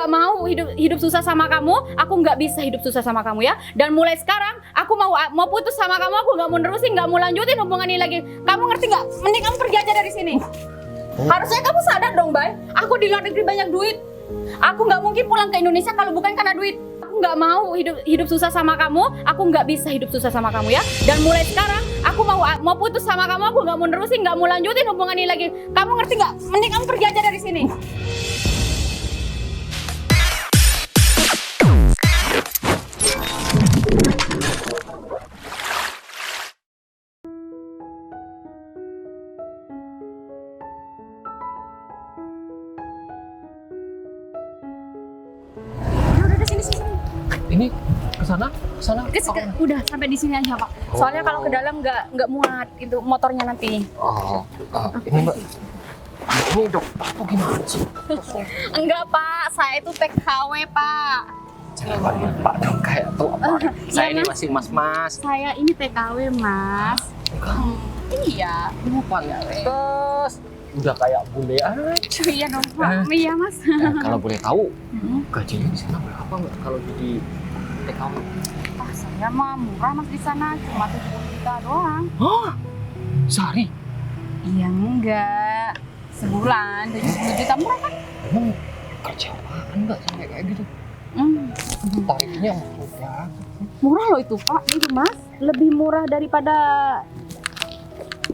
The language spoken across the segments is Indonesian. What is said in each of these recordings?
nggak mau hidup susah sama kamu. Aku nggak bisa hidup susah sama kamu ya. Dan mulai sekarang aku mau putus sama kamu. Aku nggak mau nerusin, nggak mau lanjutin hubungan ini lagi. Kamu ngerti nggak? Mending kamu pergi aja dari sini. Harusnya kamu sadar dong, Bay. Aku di luar negeri banyak duit. Aku nggak mungkin pulang ke Indonesia kalau bukan karena duit. Aku nggak mau hidup susah sama kamu. Aku nggak bisa hidup susah sama kamu ya. Dan mulai sekarang aku mau putus sama kamu. Aku nggak mau nerusin, nggak mau lanjutin hubungan ini lagi. Kamu ngerti nggak? Mending kamu pergi aja dari sini. Udah sini. Ini ke sana? Udah sampai di sini aja, Pak. Soalnya kalau ke dalam nggak muat itu motornya nanti. Ini Mbak. Ini dok, aku gimana sih? Enggak, Pak. Saya itu TKW, Pak. Jangan panggil Pak dong, kayak tuh apa? Saya ini Mas. masih mas-mas. Saya ini TKW, Mas. Iya. Lupa ya, terus udah kayak bule aja. Iya dong, Pak. Iya, Mas. Kalau boleh tahu, gajinya di sana berapa Mbak kalau di TKW? Saya mah murah, Mas, di sana. Cuma 70 juta doang. Hah? Sehari? Iya, enggak. Sebulan 70 juta murah kan? Emang kerja apaan Mbak sampai kayak gitu? Tarifnya murah. Murah loh itu, Pak. Itu, Mas. Lebih murah daripada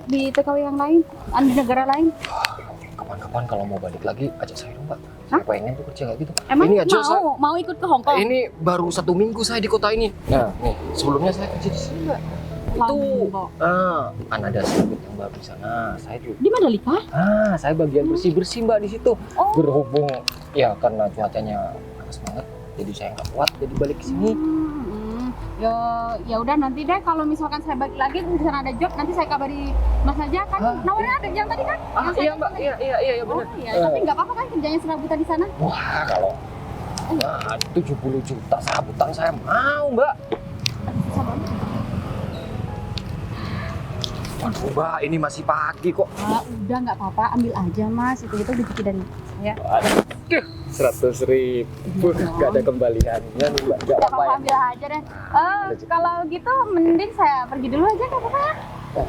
di TKW yang lain, di negara lain. Kapan-kapan kalau mau balik lagi ajak saya dong Mbak. Saya pengen tuh kerja kayak gitu. Emang ini aja mau ikut ke Hong Kong? Ini baru 1 minggu saya di kota ini. Nah, nih sebelumnya saya kerja di sini Mbak. Itu kan ada sirkuit yang baru di sana. Saya juga. Di Mandalika? Saya bagian bersih-bersih Mbak di situ. Oh. Berhubung ya karena cuacanya panas banget, jadi saya nggak kuat jadi balik ke sini. Ya udah nanti deh kalau misalkan saya balik lagi di sana ada job nanti saya kabari Mas aja kan. Nawarnya ada yang tadi kan? Yang saya Iya Mbak, iya benar. Iya, tapi nggak apa-apa kan kerjanya serabutan di sana? Wah, kalau 70 juta serabutan saya mau Mbak. Bisa banget. Waduh Mbak, ini masih pagi kok. Udah nggak apa-apa, ambil aja Mas. Itu rezeki dari saya. 100.000, nggak ada kembaliannya nih Mbak. Nggak apa-apa ya. Ambil aja deh. Kalau gitu mending saya pergi dulu aja nggak apa-apa ya?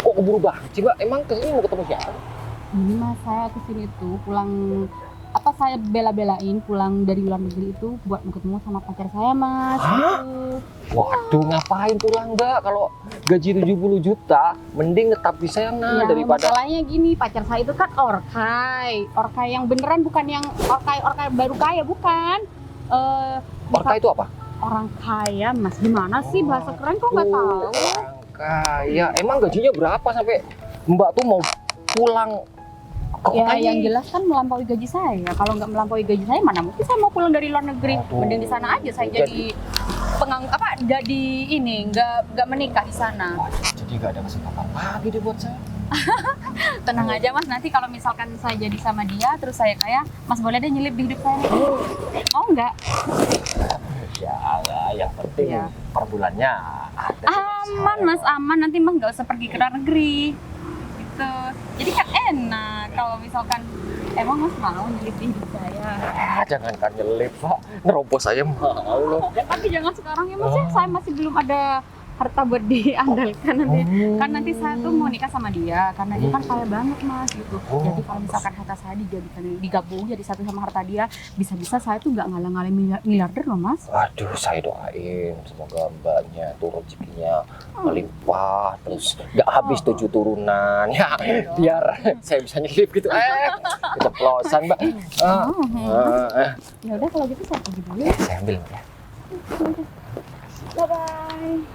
Kok keburu banget sih Mbak? Emang kesini mau ketemu siapa? Ini Mas, saya kesini tuh pulang saya bela-belain pulang dari luar negeri itu buat ketemu sama pacar saya Mas. Waduh, ngapain pulang Mbak? Kalau gaji 70 juta, mending tetap di sana daripada... Masalahnya gini, pacar saya itu kan orkai yang beneran, bukan yang orkai baru kaya, bukan. Orkai itu apa? Orang kaya Mas, gimana sih bahasa keren kok nggak tahu? Orang kaya, emang gajinya berapa sampai Mbak tuh mau pulang ke kota ini? Yang jelas kan melampaui gaji saya. Kalau nggak melampaui gaji saya, mana mungkin saya mau pulang dari luar negeri. Mending di sana aja saya jadi nggak menikah di sana. Jadi nggak ada kesempatan lagi deh buat saya. Tenang aja Mas, nanti kalau misalkan saya jadi sama dia terus saya kaya, Mas boleh deh nyelip di hidup saya. Mau nggak? Ya, yang penting per bulannya ada. Aman Mas, aman. Nanti Mas nggak usah pergi ke luar negeri. Gitu. Jadi kan enak kalau misalkan emang Mas mau nyelip di hidup saya. Jangankan nyelip Pak, nerobos aja mau loh. Tapi jangan sekarang ya Mas, ya. Saya masih belum ada harta buat diandalkan nanti. Kan nanti saya tuh mau nikah sama dia karena dia kan kaya banget Mas gitu. Jadi kalau misalkan harta saya digabung jadi satu sama harta dia, bisa-bisa saya tuh nggak ngalah-ngalahin miliarder loh Mas. Waduh, saya doain semoga Mbaknya tuh rezekinya melimpah terus nggak habis 7 turunan ya, biar saya bisa nyelip gitu. Keceplosan Mbak. Ya udah kalau gitu saya pergi dulu ya. Saya ambil ya. Bye-bye.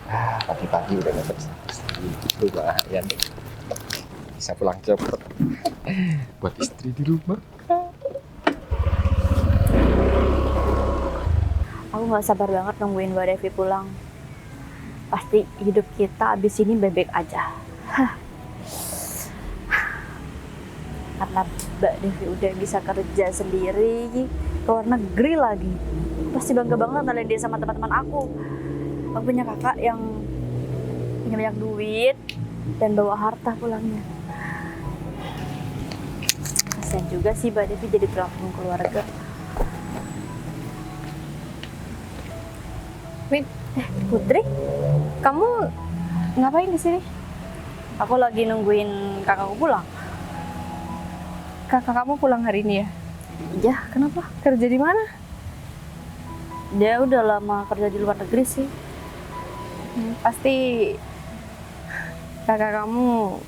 Pagi-pagi udah dapat lumayan deh. Bisa pulang cepet buat istri di rumah. Aku nggak sabar banget nungguin Mbak Devi pulang. Pasti hidup kita abis ini bebek aja. Karena Mbak Devi udah bisa kerja sendiri, ke luar negeri lagi. Pasti bangga banget ngeliat dia sama teman-teman aku. Aku punya kakak yang punya banyak duit dan bawa harta pulangnya. Kasian juga sih Mbak Devi jadi tulang punggung keluarga. Putri, Kamu ngapain di sini? aku lagi nungguin kakakku pulang. Kakak kamu pulang hari ini ya? Iya, kenapa? Kerja di mana? Dia udah lama kerja di luar negeri sih. Pasti kakak kamu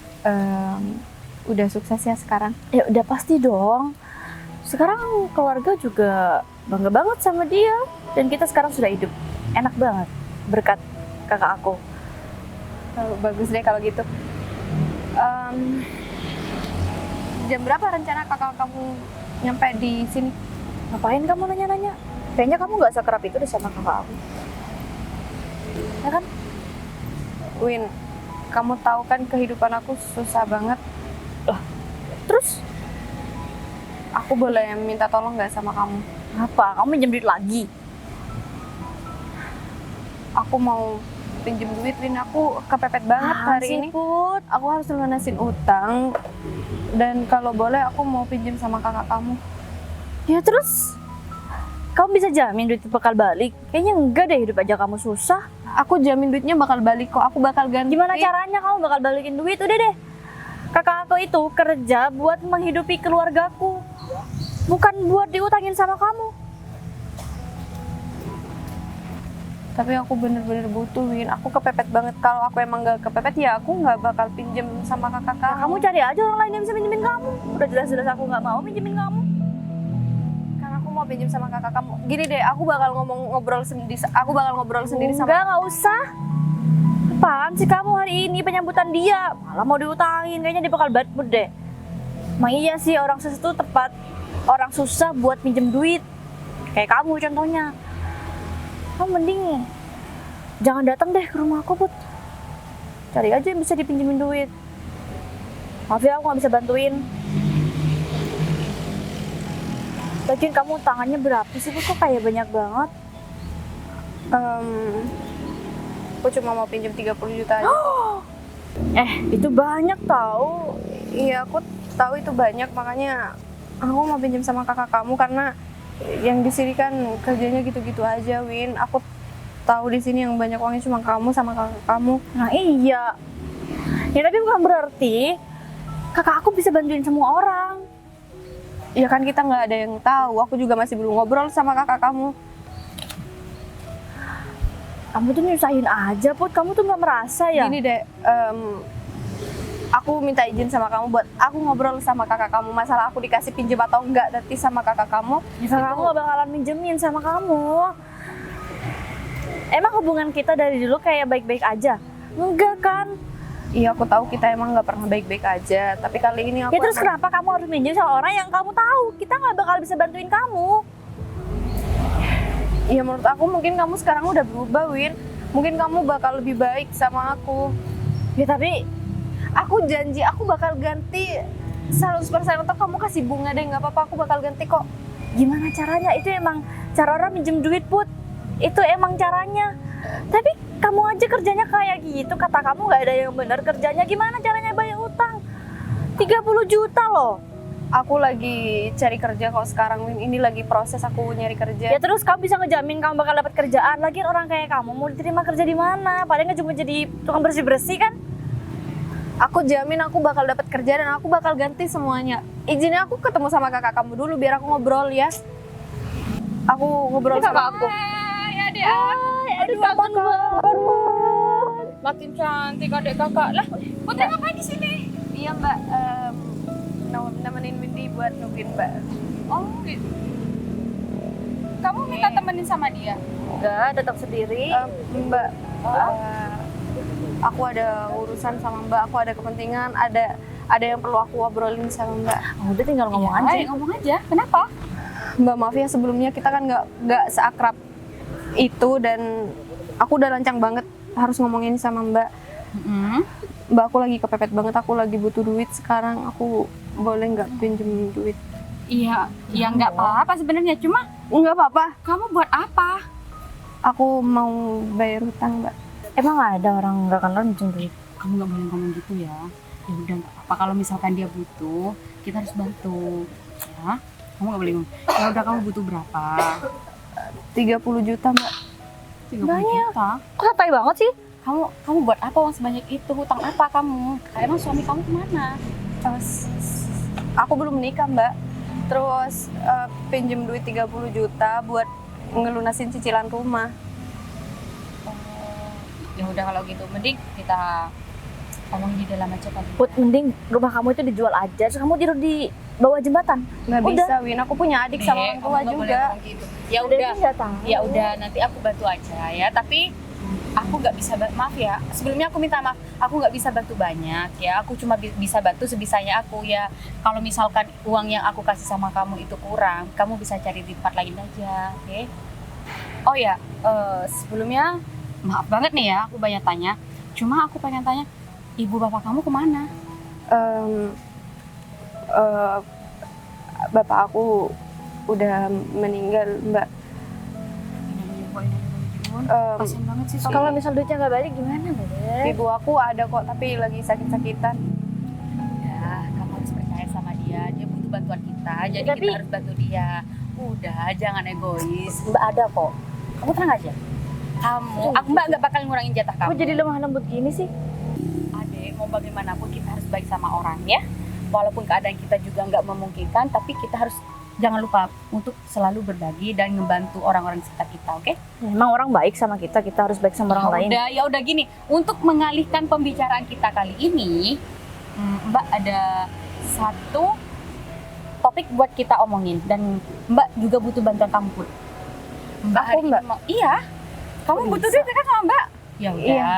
udah sukses ya sekarang. Ya udah pasti dong. Sekarang keluarga juga bangga banget sama dia. Dan kita sekarang sudah hidup enak banget berkat kakak aku. Bagus deh kalau gitu. Jam berapa rencana kakak kamu nyampe di sini? Ngapain kamu nanya-nanya? Kayaknya kamu nggak sekerap itu deh sama kakak aku. Ya kan? Win, kamu tahu kan kehidupan aku susah banget. Terus Aku boleh minta tolong nggak sama kamu? apa? Kamu minjem duit lagi? Aku mau pinjem duit, Win. Aku kepepet banget hari ini. Put. Aku harus lunasin utang. Dan kalau boleh aku mau pinjem sama kakak kamu. Ya terus? Kamu bisa jamin duit itu bakal balik? Kayaknya enggak deh, hidup aja kamu susah. Aku jamin duitnya bakal balik kok. Aku bakal ganti. Gimana caranya kamu bakal balikin duit? Udah deh. Kakak aku itu kerja buat menghidupi keluargaku. Bukan buat diutangin sama kamu. Tapi aku bener-bener butuh, Win. Aku kepepet banget. Kalau aku emang gak kepepet, ya aku gak bakal pinjem sama kakak Ya, kamu cari aja orang lain yang bisa minjemin kamu. Udah jelas-jelas aku nggak mau minjemin kamu. Karena aku mau pinjem sama kakak kamu. Gini deh, aku bakal ngobrol sendiri. Aku bakal ngobrol sendiri sama. Enggak, nggak usah. Apaan sih kamu hari ini penyambutan dia? Malah mau diutangin, kayaknya dia bakal bad mood deh. Emang iya sih orang susah itu tepat. Orang susah buat minjem duit. Kayak kamu contohnya. Kamu mending jangan datang deh ke rumah aku, Put. Cari aja yang bisa dipinjemin duit. Maaf ya, aku nggak bisa bantuin. Lagian kamu tangannya berapa sih, Put? Kok kayak banyak banget? Aku cuma mau pinjem 30 juta aja. Itu banyak tau. Iya, aku tahu itu banyak, makanya aku mau pinjam sama kakak kamu karena yang di sini kan kerjanya gitu-gitu aja, Win. Aku tahu di sini yang banyak uangnya cuma kamu sama kakak kamu. Nah iya. Ya tapi bukan berarti kakak aku bisa bantuin semua orang. Ya kan kita nggak ada yang tahu. Aku juga masih belum ngobrol sama kakak kamu. Kamu tuh nyusahin aja, Put. Kamu tuh nggak merasa ya? Gini deh, aku minta izin sama kamu buat aku ngobrol sama kakak kamu. Masalah aku dikasih pinjam atau enggak nanti sama kakak kamu. Ya, kakak aku gak bakalan minjemin sama kamu. Emang hubungan kita dari dulu kayak baik-baik aja? Enggak kan? Iya, aku tahu kita emang nggak pernah baik-baik aja. Tapi kali ini aku Ya terus kenapa kamu harus minjem sama orang yang kamu tahu? Kita nggak bakal bisa bantuin kamu. ya menurut aku mungkin kamu sekarang udah berubah, Win. Mungkin kamu bakal lebih baik sama aku. Ya tapi Aku janji aku bakal ganti 100% atau kamu kasih bunga deh, nggak apa-apa, aku bakal ganti kok. gimana caranya? Itu emang cara orang minjem duit, Put. Itu emang caranya. Tapi kamu aja kerjanya kayak gitu. Kata kamu nggak ada yang benar kerjanya. Gimana caranya bayar utang? 30 juta loh. Aku lagi cari kerja kok sekarang, Win. Ini lagi proses aku nyari kerja. Ya terus kamu bisa ngejamin kamu bakal dapat kerjaan. Lagian orang kayak kamu mau diterima kerja di mana? Paling nggak cuma jadi tukang bersih-bersih kan? Aku jamin aku bakal dapat kerja dan aku bakal ganti semuanya. Izinnya aku ketemu sama kakak kamu dulu biar aku ngobrol ya. Aku ngobrol sama aku. Hai adik aku. Aduh, kapan banget? Makin cantik adik kakak. Lah, Putri ngapain di sini? Iya, Mbak. Nemenin Windy buat nungguin Mbak. Oh, gitu. Kamu minta temenin sama dia? Enggak, tetap sendiri. Mbak, aku ada urusan sama Mbak. Aku ada kepentingan. Ada yang perlu aku obrolin sama Mbak. Udah tinggal ngomong aja. Ayo ngomong aja. Kenapa? Mbak, maaf ya sebelumnya kita kan nggak seakrab itu dan aku udah lancang banget harus ngomongin sama Mbak. Mbak, aku lagi kepepet banget. Aku lagi butuh duit sekarang. Aku boleh nggak pinjem duit? Iya, ya nggak apa-apa sebenarnya. Cuma Nggak apa-apa. kamu buat apa? Aku mau bayar hutang, Mbak. Emang ada orang nggak kenal minjem duit? Kamu nggak boleh ngomong gitu ya. Ya udah nggak apa-apa. Kalau misalkan dia butuh, kita harus bantu. Ya, kamu nggak boleh ngomong. Ya udah, kamu butuh berapa? 30 juta, Mbak. 30 Banyak. juta. Kok santai banget sih? Kamu buat apa uang sebanyak itu? Hutang apa kamu? Emang suami kamu kemana? Aku belum menikah, Mbak. Terus pinjem duit 30 juta buat ngelunasin cicilan rumah. Ya udah kalau gitu, mending kita ngomong di dalam aja kali. Put, mending rumah kamu itu dijual aja, terus kamu tidur di bawah jembatan. Nggak Udah. bisa, Win. Aku punya adik sama orang tua juga. Ya udah, Nggak tahu. ya udah nanti aku bantu aja ya. Tapi aku nggak bisa maaf ya. Sebelumnya aku minta maaf. Aku nggak bisa bantu banyak ya. Aku cuma bisa bantu sebisanya aku ya. Kalau misalkan uang yang aku kasih sama kamu itu kurang, kamu bisa cari di tempat lain aja, oke? Oh ya, sebelumnya maaf banget nih ya. Aku banyak tanya. Cuma aku pengen tanya, ibu bapak kamu kemana? Em, eh, Bapak aku udah meninggal, Mbak. Em, Kasian banget sih. Kalau misal duitnya nggak balik gimana, Beb? Ibu aku ada kok, tapi lagi sakit-sakitan. Udah, kamu harus percaya sama dia. Dia butuh bantuan kita, jadi Tapi- kita harus bantu dia. Udah, jangan egois. Mbak ada kok. Kamu tenang aja. Aku Mbak nggak bakal ngurangin jatah kamu. Kok jadi lemah lembut gini sih? Adek, mau bagaimanapun kita harus baik sama orang ya. Walaupun keadaan kita juga nggak memungkinkan, tapi kita harus jangan lupa untuk selalu berbagi dan membantu orang-orang di sekitar kita, oke? Memang orang baik sama kita harus baik sama orang lain. Ya udah gini. Untuk mengalihkan pembicaraan kita kali ini, Mbak ada satu topik buat kita omongin dan Mbak juga butuh bantuan kamu Put. Mbak Aku, hari ini Mbak? iya. Kamu Kok butuh bisa? duit kan sama Mbak? Ya udah. Iya.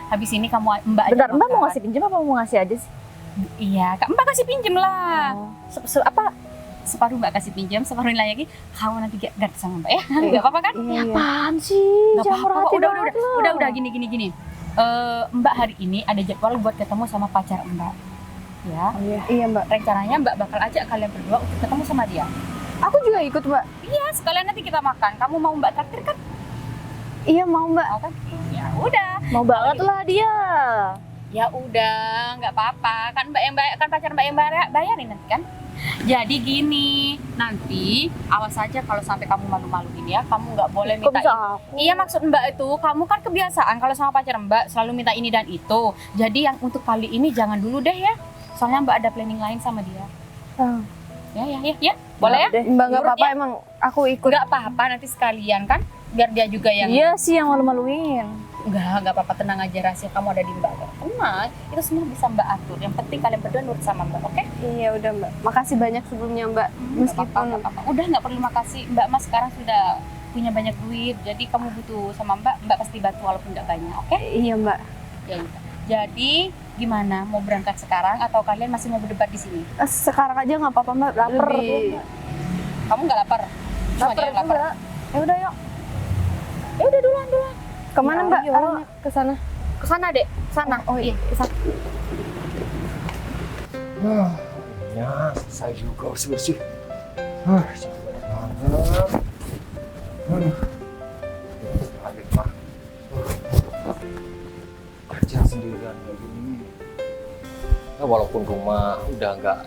Habis ini kamu Mbak Bentar, aja Mbak mau makan. ngasih pinjam apa mau ngasih aja sih? Iya, Kak Mbak kasih pinjem lah. Oh. Apa separuh Mbak kasih pinjam, separuh lagi kamu nanti ganti sama Mbak ya. Enggak apa-apa kan? Iya. Apaan sih? Nggak Jangan apa-apa, hati udah, banget loh. udah gini. Mbak hari ini ada jadwal buat ketemu sama pacar Mbak. Ya, Iya, Mbak. rencananya Mbak bakal ajak kalian berdua untuk ketemu sama dia. Aku juga ikut, Mbak. Ya, sekalian nanti kita makan. Kamu mau Mbak traktir kan? Iya, mau, Mbak. Mau kan? Ya udah. Mau banget lah dia. Ya udah, nggak apa-apa. Kan Mbak yang kan pacar Mbak yang bayarin nanti kan? Jadi gini, nanti awas aja kalau sampai kamu malu-maluin ya. Kamu nggak boleh Kok minta bisa ini. aku? Iya maksud Mbak itu, kamu kan kebiasaan kalau sama pacar Mbak selalu minta ini dan itu. Jadi yang untuk kali ini jangan dulu deh ya. Soalnya Mbak ada planning lain sama dia. Hmm. Ya. Boleh ya? Deh. Mbak, nggak Nurut apa-apa, ya? emang aku ikut. Nggak apa-apa nanti sekalian kan. Biar dia juga yang Iya sih yang malu-maluin. nggak apa-apa, tenang aja, rahasia kamu ada di Mbak. Tenang, itu semua bisa Mbak atur. Yang penting kalian berdua nurut sama Mbak, oke? Iya, udah, Mbak. Makasih banyak sebelumnya, Mbak. Meskipun Nggak apa-apa. Udah nggak perlu makasih. Mbak Mas sekarang sudah punya banyak duit, jadi kamu butuh sama Mbak pasti bantu walaupun nggak banyak, oke? iya, Mbak. Ya udah. Jadi gimana? Mau berangkat sekarang atau kalian masih mau berdebat di sini? Sekarang aja nggak apa-apa, Mbak. Lapar. Lebih- Kamu nggak lapar? Cuma Lapar dia yang lapar. juga. Ya udah, yuk. Ya udah duluan. Kemana, Ya, Mbak? ayo. Arahnya ke sana. Kesana dek, sana. Oh, iya. Kesana. Ya, selesai juga bersih-bersih. Capek banget. Balik, Pak. Kerja sendirian kayak gini. Ya, walaupun rumah udah nggak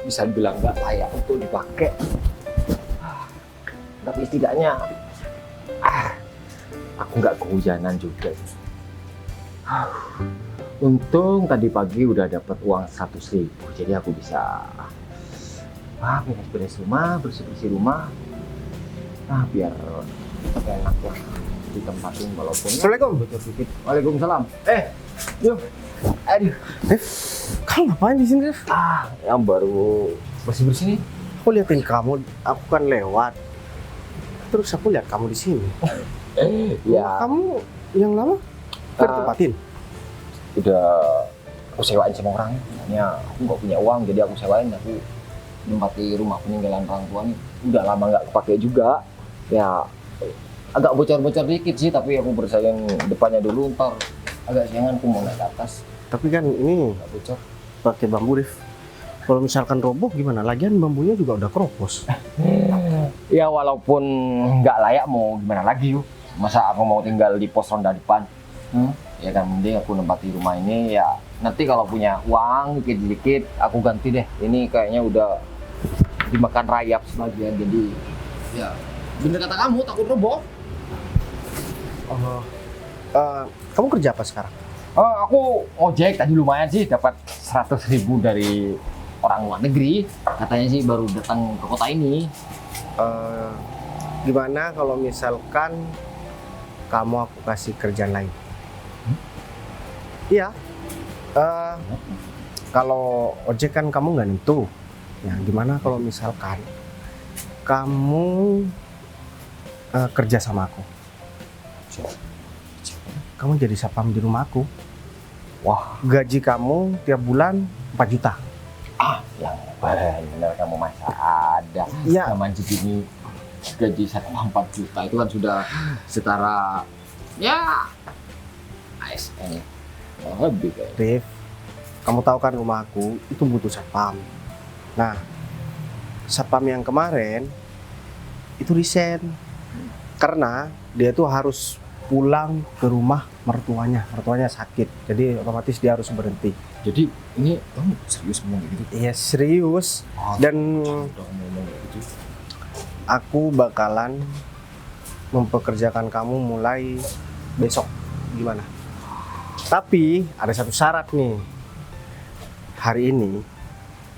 bisa dibilang nggak layak untuk dipakai, tapi setidaknya aku nggak kehujanan juga. Untung tadi pagi udah dapat uang 100.000, jadi aku bisa beres-beres rumah, bersih-bersih rumah, biar enak lah ditempatin walaupun. Assalamualaikum. Bocor dikit. Waalaikumsalam. Yuk. Aduh. Kamu ngapain di sini, Rif? Yang baru bersih-bersih nih. Aku liatin kamu, aku kan lewat. Terus aku lihat kamu di sini. Ya, Kamu yang lama udah Ah. ditempatin. udah aku sewain sama orang. Soalnya aku nggak punya uang, jadi aku sewain. Aku nempati rumah peninggalan orang tua nih. Udah lama nggak kepake juga. Ya, agak bocor-bocor dikit sih, tapi aku berusaha yang depannya dulu. Ntar agak siangan aku mau naik ke atas. Tapi kan ini Nggak bocor. pakai bambu, Rif. Kalau misalkan roboh gimana? Lagian bambunya juga udah keropos. Ya walaupun nggak layak mau gimana lagi yuk. Masa aku mau tinggal di pos ronda depan? Ya kan mending aku nempati rumah ini ya. Nanti kalau punya uang dikit-dikit aku ganti deh. Ini kayaknya udah dimakan rayap sebagian, jadi ya bener kata kamu, takut roboh. Oh, kamu kerja apa sekarang? Oh, aku ojek tadi lumayan sih dapat 100.000 dari orang luar negeri. Katanya sih baru datang ke kota ini. Gimana kalau misalkan kamu aku kasih kerjaan lain? Iya. Kalau ojek kan kamu nggak nentu. Ya, gimana kalau misalkan kamu kerja sama aku? Kamu jadi satpam di rumah aku. Wah, Gaji kamu tiap bulan 4 juta. yang benar kamu masa ada. Iya. Zaman segini gaji 1,4 juta itu kan sudah setara ya ASN ya. Lebih kayak. Rif, kamu tahu kan rumah aku itu butuh satpam. Nah, satpam yang kemarin itu resign karena dia tuh harus pulang ke rumah mertuanya sakit, jadi otomatis dia harus berhenti. Jadi ini kamu serius ngomong gitu? Iya serius, dan Udah ngomong gitu. aku bakalan mempekerjakan kamu mulai besok. Gimana? Tapi ada satu syarat nih. Hari ini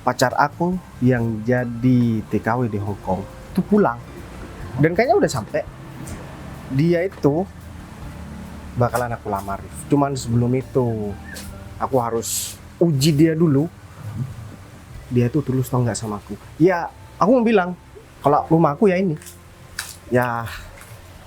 pacar aku yang jadi TKW di Hong Kong itu pulang dan kayaknya udah sampai. Dia itu bakalan aku lamar. Cuman sebelum itu aku harus uji dia dulu. Dia tuh tulus atau enggak sama aku. Ya, aku mau bilang kalau rumah aku ya ini. Ya,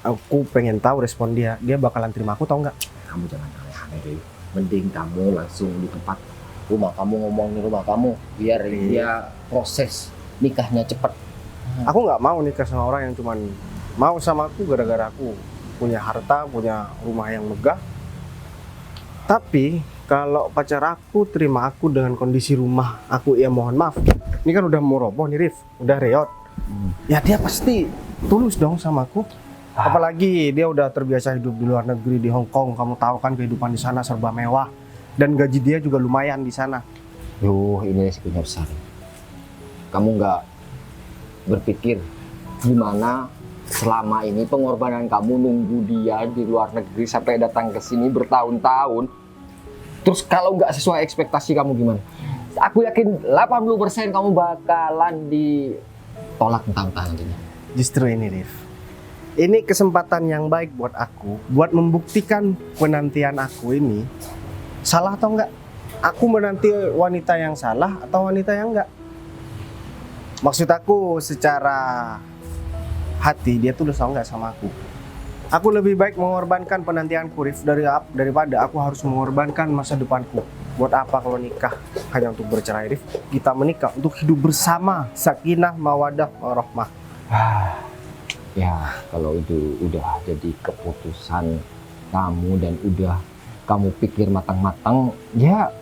aku pengen tahu respon dia. Dia bakalan terima aku atau enggak? Kamu jangan aneh-aneh deh. Mending kamu langsung di tempat rumah kamu ngomongin rumah kamu biar dia proses nikahnya cepat. Aku nggak mau nikah sama orang yang cuman mau sama aku gara-gara aku punya harta, punya rumah yang megah. Tapi kalau pacar aku terima aku dengan kondisi rumah aku, ya mohon maaf, ini kan udah mau roboh nih Rif, udah reot. Ya dia pasti tulus dong sama aku. Apalagi dia udah terbiasa hidup di luar negeri, di Hong Kong. Kamu tahu kan kehidupan di sana serba mewah dan gaji dia juga lumayan di sana. Yuh, ini resikonya besar. Kamu nggak berpikir gimana selama ini pengorbanan kamu nunggu dia di luar negeri sampai datang ke sini bertahun-tahun. Terus kalau nggak sesuai ekspektasi kamu gimana? Aku yakin 80% kamu bakalan ditolak mentah-mentah nantinya. Justru ini Rif, ini kesempatan yang baik buat aku, buat membuktikan penantian aku ini salah atau enggak. Aku menanti wanita yang salah atau wanita yang enggak. Maksud aku secara hati dia tulus atau enggak sama aku. Aku lebih baik mengorbankan penantianku Rif daripada aku harus mengorbankan masa depanku. Buat apa kalau nikah hanya untuk bercerai Rif? Kita menikah untuk hidup bersama, sakinah, mawadah, warahmah. Ya, kalau itu udah jadi keputusan kamu dan udah kamu pikir matang-matang, ya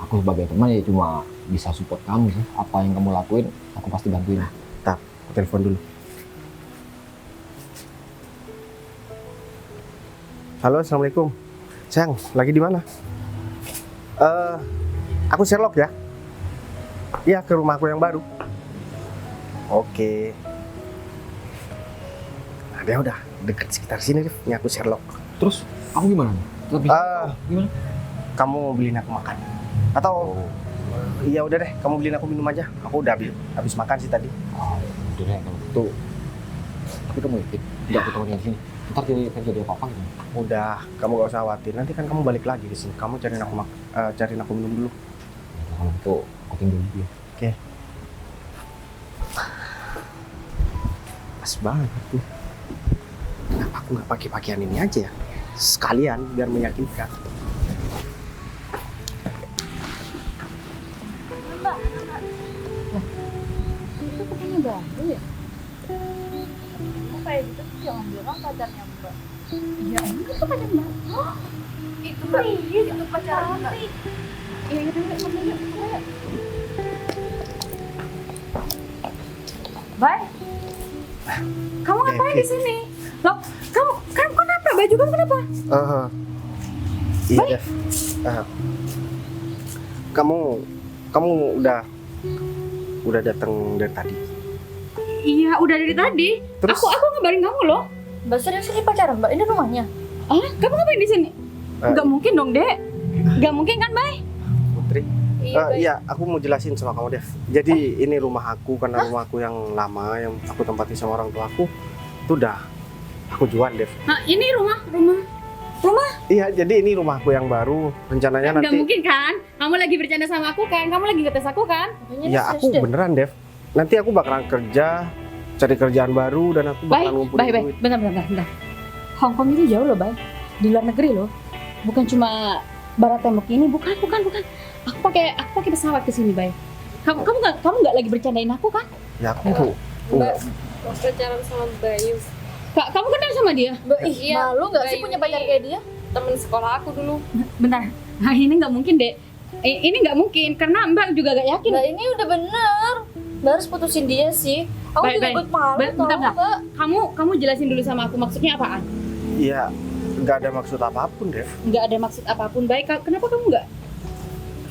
aku sebagai teman ya cuma bisa support kamu sih. Apa yang kamu lakuin, aku pasti bantuin. Tak, aku telepon dulu. Halo, assalamualaikum. Sayang, lagi di mana? Aku Sherlock ya. Iya, ke rumahku yang baru. Oke. Nah, dia udah deket sekitar sini, Rif. Ini aku Sherlock. Terus kamu gimana? Lebih gimana? Kamu beliin aku makan. Atau iya udah deh, kamu beliin aku minum aja. Aku udah habis makan sih tadi. Oh, udah deh kalau gitu. Tapi kamu ikut, udah aku temenin sini. Ntar jadi apa-apa gitu. Udah, kamu gak usah khawatir. Nanti kan kamu balik lagi ke sini. Kamu cariin aku minum dulu. Kalau gitu aku tinggal dulu ya. Oke. Pas banget tuh. Kenapa aku nggak pakai pakaian ini aja ya? Sekalian biar meyakinkan. Itu punya baru ya? Kayak gitu tuh jangan bilang pacarnya Mbak. Ya enggak tuh pacar Mbak. Itu Mbak, itu pacar Mbak. Iya, iya, iya. Bye. Kamu ngapain di sini? Loh, kamu kenapa? Baju kamu kenapa? Iya Dev. Kamu udah datang dari tadi. Iya, udah dari tadi. Terus? Aku ngabarin kamu loh. Mbak serius ini pacaran Mbak? Ini rumahnya? Ah, kamu ngapain di sini? Eh. Nggak mungkin dong, Dek. Nggak mungkin kan, Bay? Putri. Iya, Bay. Iya, aku mau jelasin sama kamu, Dev. Jadi ini rumah aku, karena rumah aku yang lama, yang aku tempati sama orang tua aku, itu udah aku jual, Dev. Nah, ini rumah. Iya, jadi ini rumah aku yang baru. Rencananya Nggak nanti. mungkin kan? Kamu lagi bercanda sama aku kan? Kamu lagi ngetes aku kan? Ya aku beneran, Dev. Nanti aku bakalan kerja, cari kerjaan baru, dan aku Bay, bakalan ngumpulin Bay. duit. Bentar. Hong Kong itu jauh loh, Bay. Di luar negeri loh. Bukan cuma barat tembok ini, bukan. Aku pakai pesawat ke sini, Bay. Kamu nggak lagi bercandain aku kan? Ya aku. Mbak, pacaran sama Bayu. Kak, kamu kenal sama dia? Iya, Malu nggak sih Bayu punya pacar ini kayak dia? Temen sekolah aku dulu. Bentar. Nah, ini nggak mungkin, Dek. Ini nggak mungkin karena Mbak juga gak yakin. Mbak ini udah bener. Mbak harus putusin dia sih. Aku Baik, juga baik. ikut malu Bentar, tau bentar. Mbak. Kamu jelasin dulu sama aku maksudnya apaan? Iya, nggak ada maksud apapun, Dev. Nggak ada maksud apapun. Baik, kenapa kamu nggak?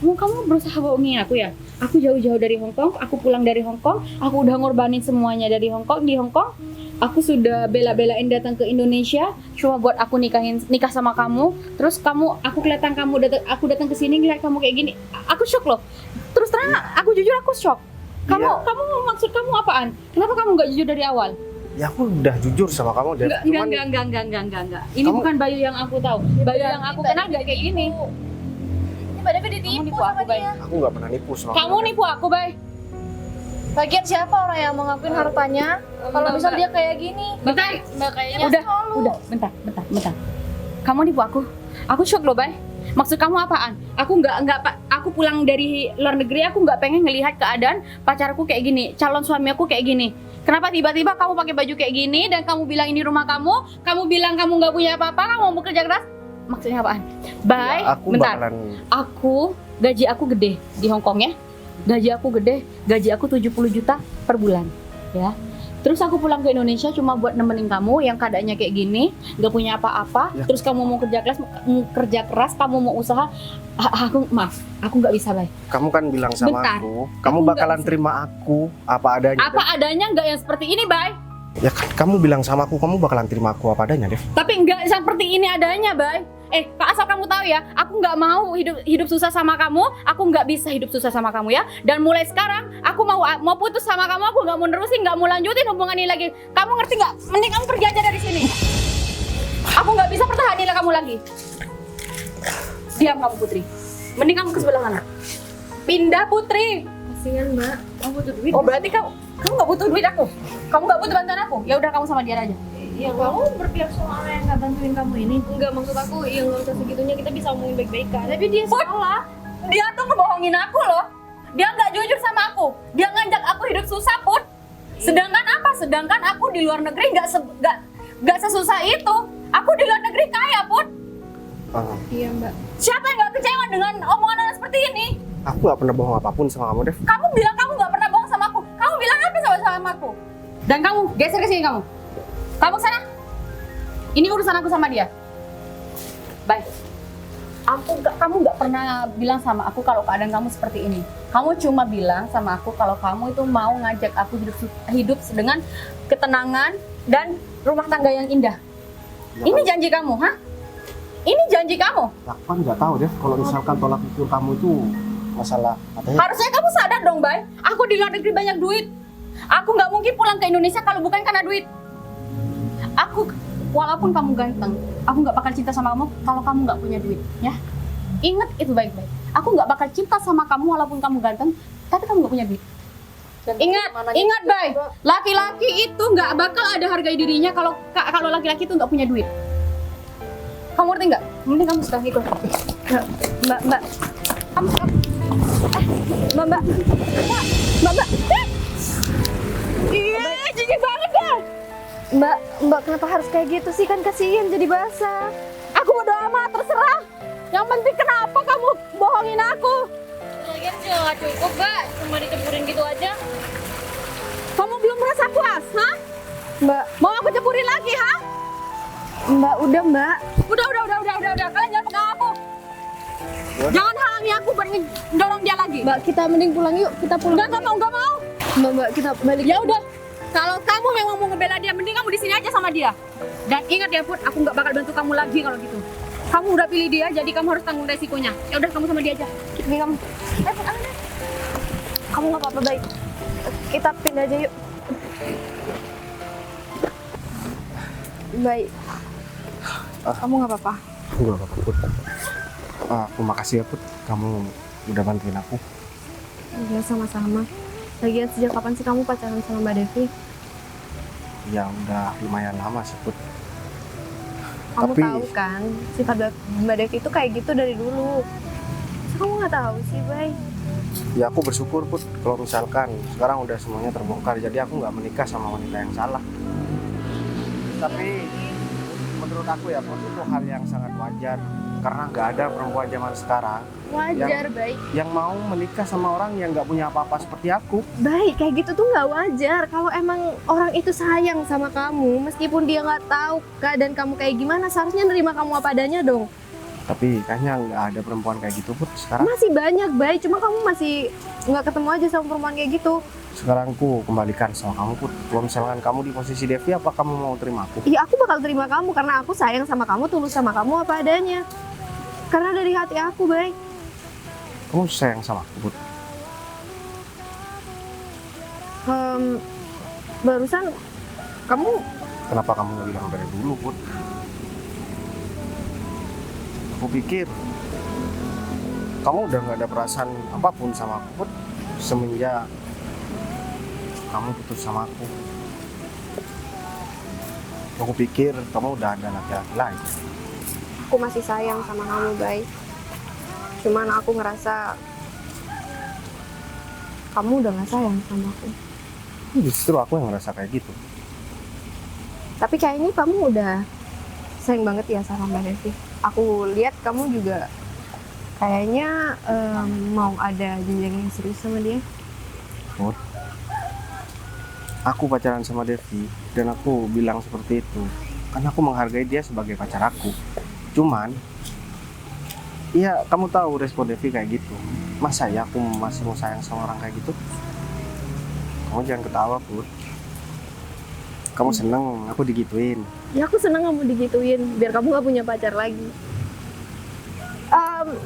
Kamu berusaha bohongin aku ya? Aku jauh-jauh dari Hong Kong, aku pulang dari Hong Kong, aku udah ngorbanin semuanya dari Hong Kong. Di Hong Kong, aku sudah bela-belain datang ke Indonesia cuma buat aku nikah sama kamu. Terus aku kelihatan aku datang ke sini ngeliat kamu kayak gini. Aku shock loh. Terus terang, aku jujur aku shock. Kamu maksud kamu apaan? Kenapa kamu nggak jujur dari awal? Ya aku udah jujur sama kamu, Dev. Cuman Enggak. Ini Kamu- bukan Bayu yang aku tahu. Bayu yang aku kenal nggak kayak gini. Ini Mbak Devi ditipu Kamu nipu sama aku, Bay. dia. aku nggak pernah nipu sama Kamu Dev. nipu aku, Bay. Lagian siapa orang yang mau ngakuin hartanya? Kalau misal dia kayak gini. Bentar. Mbak kayaknya Udah, bentar. Kamu nipu aku. Aku shock loh, Bay. Maksud kamu apaan? Aku pulang dari luar negeri, aku nggak pengen ngelihat keadaan pacarku kayak gini, calon suami aku kayak gini. Kenapa tiba-tiba kamu pakai baju kayak gini dan kamu bilang ini rumah kamu bilang kamu nggak punya apa-apa, kamu mau bekerja keras? Maksudnya apaan? Bay, Ya, aku bentar. bakalan Gaji aku gede di Hong Kong ya. Gaji aku 70 juta per bulan, ya. Terus aku pulang ke Indonesia cuma buat nemenin kamu yang keadaannya kayak gini, nggak punya apa-apa. Ya. Terus kamu mau kerja keras, kamu mau usaha. Aku nggak bisa, Bay. kamu kan bilang sama Bentar. aku, kamu Aku nggak bakalan bisa. terima aku apa adanya. Apa adanya nggak yang seperti ini, Bay. Ya kan kamu bilang sama aku, kamu bakalan terima aku apa adanya, Dev. Tapi nggak seperti ini adanya, Bay. Asal kamu tahu ya, aku nggak mau hidup susah sama kamu. Aku nggak bisa hidup susah sama kamu ya. Dan mulai sekarang, aku mau putus sama kamu. Aku nggak mau nerusin, nggak mau lanjutin hubungan ini lagi. Kamu ngerti nggak? Mending kamu pergi aja dari sini. Aku nggak bisa pertahanin kamu lagi. Diam kamu, Putri. Mending kamu ke sebelah sana. Pindah, Putri. kasihan Mbak. Kamu butuh duit. Oh, berarti kamu nggak butuh duit aku. Kamu nggak butuh bantuan aku. Ya udah, kamu sama dia aja. Iya, Kamu berpihak sama orang yang nggak bantuin kamu ini. Enggak, maksud aku ya nggak usah segitunya, kita bisa omongin baik-baikan. Tapi dia salah. Dia tuh ngebohongin aku loh. Dia nggak jujur sama aku. Dia ngajak aku hidup susah, Put. Sedangkan apa? Sedangkan aku di luar negeri nggak sesusah itu. Aku di luar negeri kaya, Put. Iya Mbak. Siapa yang nggak kecewa dengan omongan orang seperti ini? Aku gak pernah bohong apapun sama kamu, Dev. Kamu bilang kamu nggak pernah bohong sama aku. Kamu bilang apa sama aku? Dan kamu geser ke sini kamu. Kamu ke sana. Ini urusan aku sama dia. Baik. Kamu nggak pernah bilang sama aku kalau keadaan kamu seperti ini. Kamu cuma bilang sama aku kalau kamu itu mau ngajak aku hidup dengan ketenangan dan rumah tangga yang indah. Ya, Ini janji kamu, ha? Ini janji kamu. Aku kan nggak tahu, Dev. Kalau misalkan tolak ukur kamu itu masalah katanya. Harusnya kamu sadar dong, Bay. Aku di luar negeri banyak duit. Aku nggak mungkin pulang ke Indonesia kalau bukan karena duit. Walaupun kamu ganteng, aku nggak bakal cinta sama kamu kalau kamu nggak punya duit, ya. Ingat itu baik-baik. Aku nggak bakal cinta sama kamu walaupun kamu ganteng, tapi kamu nggak punya duit. Ingat, Bay. Laki-laki itu nggak bakal ada harga dirinya kalau laki-laki itu nggak punya duit. Kamu ngerti nggak? Mending kamu sekarang ikut. Mbak. Iya, jijik banget dah. Mbak kenapa harus kayak gitu sih? Kan kasihan jadi basah. Aku bodo amat, terserah. Yang penting kenapa kamu bohongin aku? Lagian juga nggak cukup Mbak, cuma diceburin gitu aja. Kamu belum merasa puas, ha? Mbak, Mau aku ceburin lagi, ha? udah Mbak. Udah. Kalian jangan pegang aku. Jangan halangi aku buat dorong dia lagi. Mbak kita mending pulang yuk. Kita pulang. Enggak mau. Mbak kita balik. Ya udah. Kalau kamu memang mau ngebela dia, mending kamu di sini aja sama dia. Dan ingat ya Put, aku nggak bakal bantu kamu lagi kalau gitu. Kamu udah pilih dia, jadi kamu harus tanggung resikonya. Ya udah, kamu sama dia aja. Ini kamu. Put, aman. Kamu nggak apa-apa, baik. Kita pindah aja yuk. Baik. Kamu nggak apa-apa. Enggak apa-apa, Put. Aku makasih ya, Put. Kamu udah bantuin aku. Ya sama-sama. Lagian sejak kapan sih kamu pacaran sama Mbak Devi? Ya udah lumayan lama sih, Put. Kamu Tapi- tahu kan, sifat Mbak Devi itu kayak gitu dari dulu. Masa kamu nggak tahu sih, Bay? Ya aku bersyukur, Put, kalau misalkan sekarang udah semuanya terbongkar. Jadi aku nggak menikah sama wanita yang salah. Tapi menurut aku ya, Put, itu hal yang sangat wajar. Karena nggak ada perempuan zaman sekarang Wajar, Bay. yang mau menikah sama orang yang nggak punya apa-apa seperti aku. Baik, kayak gitu tuh nggak wajar. Kalau emang orang itu sayang sama kamu, meskipun dia nggak tahu keadaan kamu kayak gimana, seharusnya nerima kamu apa adanya dong. Tapi kayaknya nggak ada perempuan kayak gitu, Put, sekarang. Masih banyak, baik. Cuma kamu masih nggak ketemu aja sama perempuan kayak gitu. Sekarang aku kembalikan sama kamu, Put. Kalau misalkan kamu di posisi Devi, apa kamu mau terima aku? Iya, aku bakal terima kamu karena aku sayang sama kamu, tulus sama kamu apa adanya. Karena dari hati aku, baik. Kamu sayang sama aku, Put. Barusan kamu Kenapa kamu nggak bilang dari dulu, Put? Aku pikir kamu udah nggak ada perasaan apapun sama aku, Put. Semenjak kamu putus sama aku. Aku pikir kamu udah ada laki-laki lain. aku masih sayang sama kamu, baik. Cuman aku ngerasa kamu udah nggak sayang sama aku. Justru aku yang ngerasa kayak gitu. Tapi kayaknya kamu udah sayang banget ya sama Mbak Devi. Aku lihat kamu juga kayaknya mau ada jenjang yang serius sama dia. Put, aku pacaran sama Devi dan aku bilang seperti itu karena aku menghargai dia sebagai pacar aku. Cuman, ya kamu tahu respon Devi kayak gitu. Masa ya aku masih mau sayang sama orang kayak gitu? Kamu jangan ketawa, Put. Kamu seneng aku digituin. Ya aku senang kamu digituin, biar kamu gak punya pacar lagi.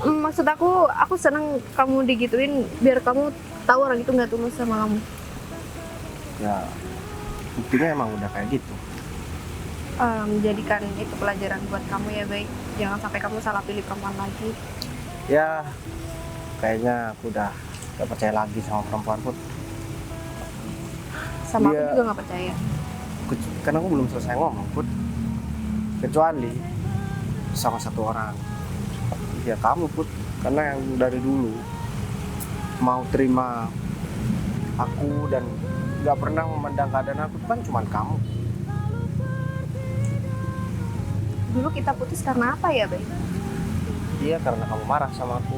Maksud aku senang kamu digituin, biar kamu tahu orang itu nggak tulus sama kamu. Ya, buktinya emang udah kayak gitu. Jadikan itu pelajaran buat kamu ya, baik. Jangan sampai kamu salah pilih perempuan lagi. Ya, kayaknya aku udah gak percaya lagi sama perempuan, Put. Sama aku Iya. juga nggak percaya. Karena aku belum selesai ngomong, Put. Kecuali sama satu orang. Ya kamu, Put. Karena yang dari dulu mau terima aku dan gak pernah memandang keadaan aku kan cuma kamu. Dulu kita putus karena apa ya, baik? Iya, karena kamu marah sama aku.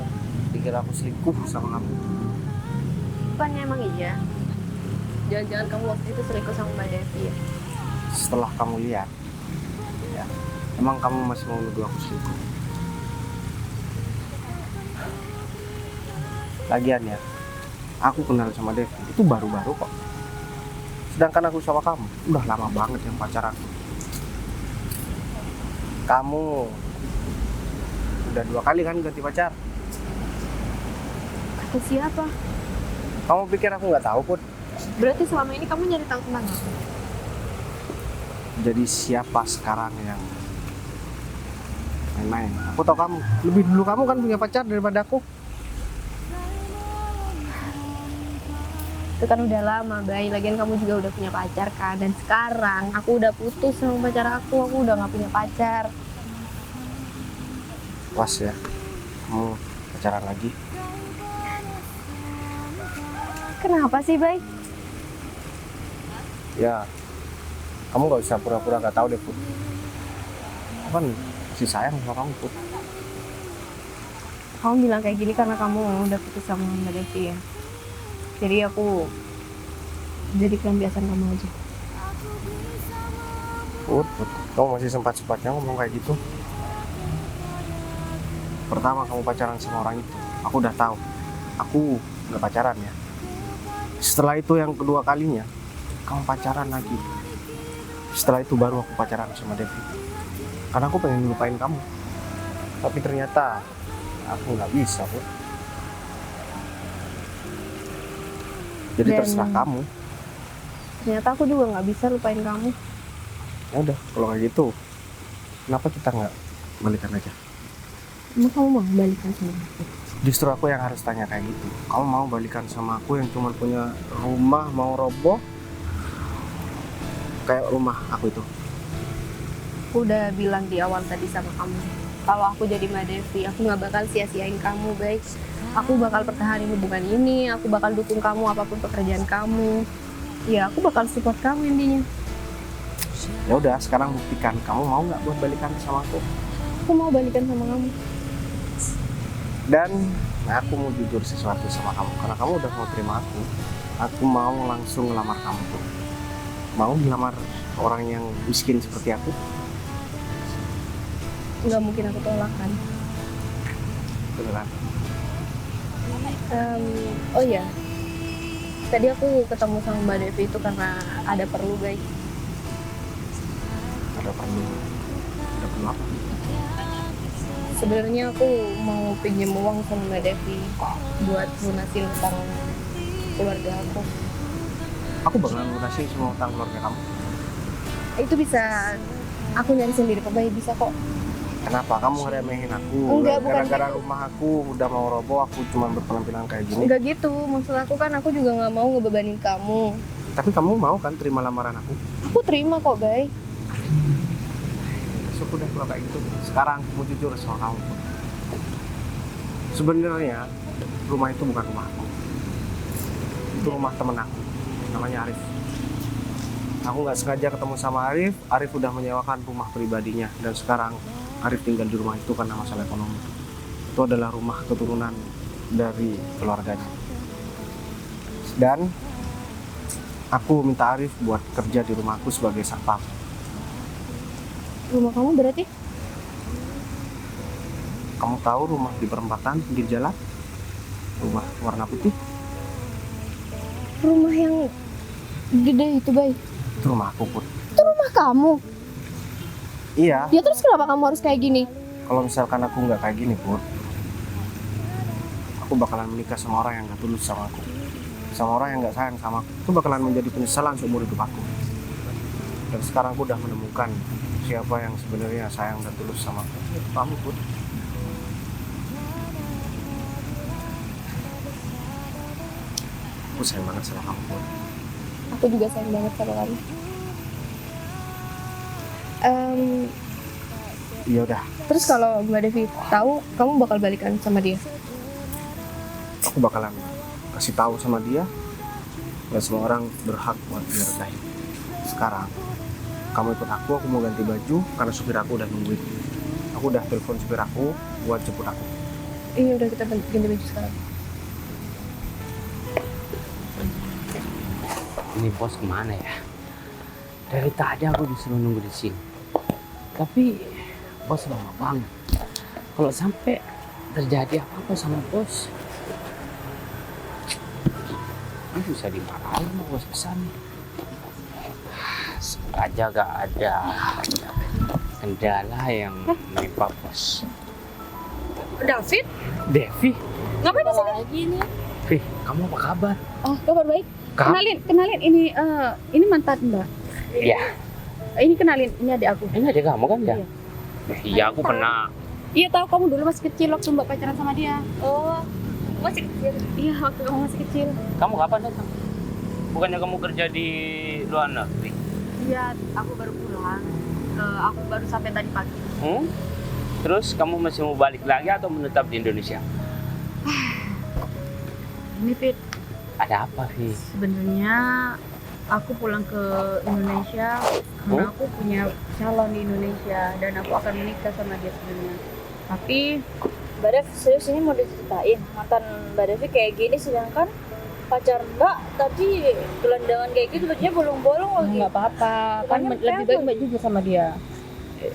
Pikir aku selingkuh sama kamu. Bukannya emang iya? Jangan-jangan kamu waktu itu selingkuh sama Mbak Devi ya? Setelah kamu lihat, ya, emang kamu masih mau nuduh aku selingkuh? Lagian ya, aku kenal sama Devi itu baru-baru kok. Sedangkan aku sama kamu udah lama banget yang pacaran. Kamu udah 2 kali kan ganti pacar. Kata siapa? Kamu pikir aku nggak tahu, Put? Berarti selama ini kamu nyari tahu tentang aku? Jadi siapa sekarang yang main-main? Aku tahu kamu. Lebih dulu kamu kan punya pacar daripada aku. Itu kan udah lama, Bay. Lagian kamu juga udah punya pacar kan. Dan sekarang aku udah putus sama pacar aku udah nggak punya pacar. Pas ya, kamu pacaran lagi. Kenapa sih, Bay? Ya, kamu nggak usah pura-pura nggak tahu deh, Put. Aku kan masih sayang sama kamu, Put. Kamu bilang kayak gini karena kamu udah putus sama Mbak Devi ya? Jadi aku jadi kebiasaan kamu aja. Put, kamu masih sempat-sempatnya ngomong kayak gitu. Pertama kamu pacaran sama orang itu, aku udah tahu. Aku nggak pacaran ya. Setelah itu yang kedua kalinya, kamu pacaran lagi. Setelah itu baru aku pacaran sama Devi. Karena aku pengen ngelupain kamu. Tapi ternyata aku nggak bisa, Put. Jadi Dan- terserah kamu. Ternyata aku juga nggak bisa lupain kamu. Ya udah, kalau kayak gitu, kenapa kita nggak balikan aja? Emang kamu mau balikan sama aku? Justru aku yang harus tanya kayak gitu. Kamu mau balikan sama aku yang cuma punya rumah mau roboh kayak rumah aku itu? Aku udah bilang di awal tadi sama kamu, kalau aku jadi Mbak Devi, aku nggak bakal sia-siain kamu, baik. Aku bakal pertahanin hubungan ini, aku bakal dukung kamu apapun pekerjaan kamu. Ya, aku bakal support kamu intinya. Ya udah, sekarang buktikan. Kamu mau nggak buat balikan sama aku? Aku mau balikan sama kamu. Dan aku mau jujur sesuatu sama kamu, karena kamu udah mau terima aku. Aku mau langsung ngelamar kamu tuh. Mau dilamar orang yang miskin seperti aku? Nggak mungkin aku tolak kan. Beneran? Oh ya, tadi aku ketemu sama Mbak Devi itu karena ada perlu, guys. Ada perlu apa? Sebenarnya aku mau pinjam uang sama Mbak Devi buat lunasin utang keluarga aku. Aku bakalan lunasin semua utang keluarga kamu. Itu bisa aku nyari sendiri kok, baik, bisa kok. Kenapa? Kamu ngeremehin aku? Enggak, bukan Gara-gara gitu. rumah aku udah mau roboh, aku cuma berpenampilan kayak gini. Enggak gitu, maksud aku kan aku juga nggak mau ngebebanin kamu. Tapi kamu mau kan terima lamaran aku? Aku terima kok, baik. Syukur deh kalau kayak gitu. Sekarang aku mau jujur sama kamu. Sebenarnya rumah itu bukan rumah aku. Itu rumah temen aku. Namanya Arif. Aku nggak sengaja ketemu sama Arif. Arif udah menyewakan rumah pribadinya. Dan sekarang Arif tinggal di rumah itu karena masalah ekonomi. Itu adalah rumah keturunan dari keluarganya. Dan aku minta Arif buat kerja di rumahku sebagai satpam. Rumah kamu berarti? Kamu tahu rumah di perempatan pinggir jalan? Rumah warna putih? Rumah yang gede itu, baik. Itu rumah aku, Put. Rumah kamu? Iya, Ya terus kenapa kamu harus kayak gini? kalau misalkan aku nggak kayak gini, Put, aku bakalan menikah sama orang yang nggak tulus sama aku. Sama orang yang nggak sayang sama aku. Itu bakalan menjadi penyesalan seumur hidup aku. Dan sekarang aku udah menemukan siapa yang sebenarnya sayang dan tulus sama aku. Itu kamu, Put. Aku sayang banget sama kamu, Put. Aku juga sayang banget sama kamu. Ya udah, Terus kalau Mbak Devi tahu kamu bakal balikan sama dia? aku bakalan kasih tahu sama dia. Dan semua orang berhak buat dihargai. Sekarang kamu ikut aku mau ganti baju karena supir aku udah nungguin. Aku udah telepon supir aku buat jemput aku. Iya, udah, kita ganti baju sekarang. Ini bos kemana ya? Dari tadi aku disuruh nunggu di sini. Tapi bos lama banget. Kalau sampai terjadi apa-apa sama bos, ini bisa dimarahin sama bos besar nih. Sengaja gak ada kendala yang menimpa bos. David, Devi, ngapain di sini? Lagi nih. Vi, kamu apa kabar? Oh, kabar baik. Kak? Kenalin ini mantan Mbak. Iya, Ini kenalin, ini adik aku. ini ada kamu kan ya? Iya. Iya, aku pernah. Iya, tahu kamu dulu masih kecil waktu Mbak pacaran sama dia. Oh, masih kecil. Iya, waktu kamu masih kecil. Kamu kapan datang? Bukannya kamu kerja di luar negeri? Iya, aku baru pulang. Aku baru sampai tadi pagi. Terus kamu masih mau balik lagi atau menetap di Indonesia? Ini Fit, Ada apa, Vi? sebenarnya aku pulang ke Indonesia karena aku punya calon di Indonesia dan aku akan menikah sama dia sebenarnya. Tapi Mbak Dev, serius ini mau diceritain mantan Mbak Devi kayak gini, sedangkan pacar Mbak tadi gelandangan kayak gitu, bajunya bolong-bolong lagi. nggak apa-apa, kan Bukannya lebih baik Mbak jujur sama dia.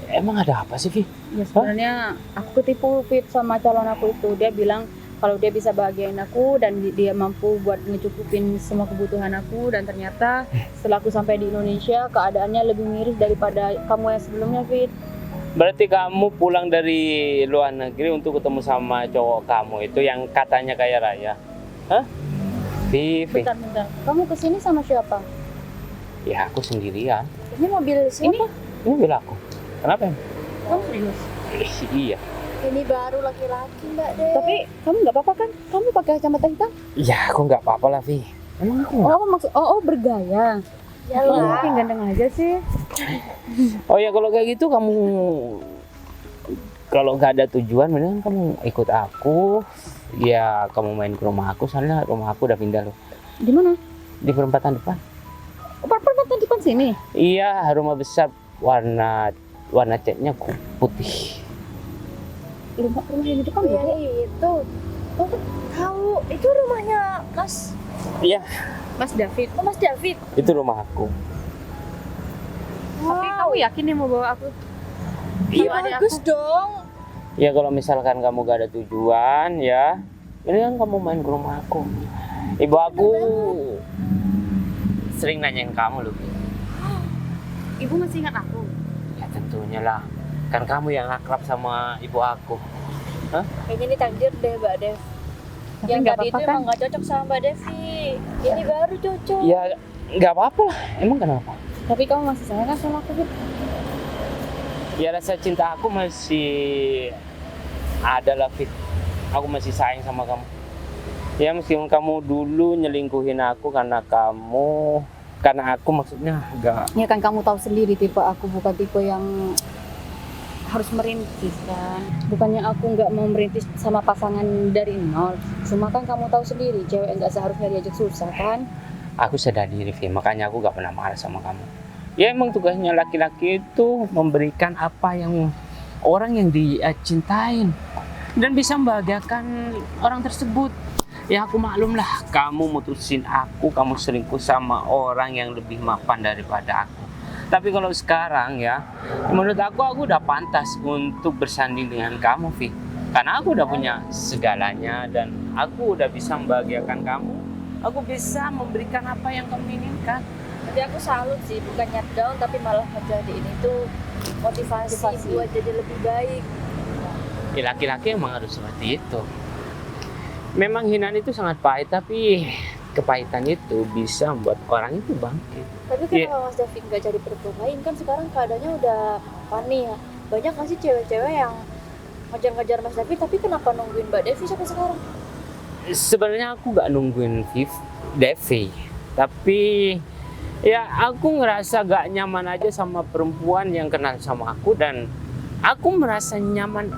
Emang ada apa sih, Vi? Ya sebenarnya aku ketipu Fit sama calon aku itu. Dia bilang kalau dia bisa bahagiain aku dan dia mampu buat ngecukupin semua kebutuhan aku, dan ternyata setelah aku sampai di Indonesia keadaannya lebih miris daripada kamu yang sebelumnya, Fit. Berarti kamu pulang dari luar negeri untuk ketemu sama cowok kamu itu yang katanya kaya raya? Hah? Vivi? Bentar. Kamu kesini sama siapa? Ya aku sendirian. Ini mobil siapa? Ini mobil aku. Kenapa? Kamu serius? Iya. Ini baru laki-laki Mbak Dev. Tapi kamu nggak apa-apa kan? Kamu pakai kacamata hitam? Ya aku nggak apa-apa lah, Vi. Emang aku nggak. Oh, maksud bergaya. Ya Kamu lah. makin ganteng aja sih. Oh ya kalau kayak gitu kamu kalau nggak ada tujuan mendingan kamu ikut aku. Ya kamu main ke rumah aku, soalnya rumah aku udah pindah loh. Di mana? Di perempatan depan. Perempatan depan sini. Iya, rumah besar warna catnya putih. Rumah yang di depan Iya ya? itu. Oh, tahu itu rumahnya Mas Iya, Mas David. oh, Mas David. itu rumah aku. Tapi kamu yakin nih mau bawa aku? Iya, Sama adik bagus aku? dong. Ya kalau misalkan kamu gak ada tujuan ya, ini kan kamu main ke rumah aku. Ibu aku sering nanyain kamu loh. Ibu masih ingat aku? Ya tentunya lah, kan kamu yang akrab sama ibu aku. Kayaknya ini takdir deh Mbak Dev. Tapi Yang nggak tadi itu apa-apa kan? emang nggak cocok sama Mbak Devi. Ini baru cocok. Ya nggak apa-apa lah, emang kenapa? Tapi kamu masih sayang kan sama aku, Fit? Ya rasa cinta aku masih ada lah, Fit. Aku masih sayang sama kamu. Ya meskipun kamu dulu nyelingkuhin aku karena aku maksudnya enggak. Ya kan kamu tahu sendiri tipe aku bukan tipe yang harus merintis kan. Bukannya aku nggak mau merintis sama pasangan dari nol. Cuma kan kamu tahu sendiri cewek nggak seharusnya diajak susah kan. Aku sadar diri, Vi. Makanya aku gak pernah marah sama kamu. Ya emang tugasnya laki-laki itu memberikan apa yang orang yang dicintain dan bisa membahagiakan orang tersebut. Ya aku maklum lah, kamu mutusin aku, kamu selingkuh sama orang yang lebih mapan daripada aku. Tapi kalau sekarang ya, menurut aku udah pantas untuk bersanding dengan kamu, Vi. Karena aku udah punya segalanya dan aku udah bisa membahagiakan kamu. Aku bisa memberikan apa yang kamu inginkan. Tapi aku salut sih, bukannya down tapi malah ngejadiin itu motivasi buat jadi lebih baik. Ya laki-laki emang harus seperti itu. Memang hinaan itu sangat pahit, tapi kepahitan itu bisa membuat orang itu bangkit. Tapi kenapa Mas David nggak cari perempuan lain? Kan sekarang keadaannya udah panik ya. Banyak nggak sih cewek-cewek yang ngejar-ngejar Mas David, tapi kenapa nungguin Mbak Devi sampai sekarang? Sebenarnya aku gak nungguin Devi, tapi ya aku ngerasa gak nyaman aja sama perempuan yang kenal sama aku dan aku merasa nyaman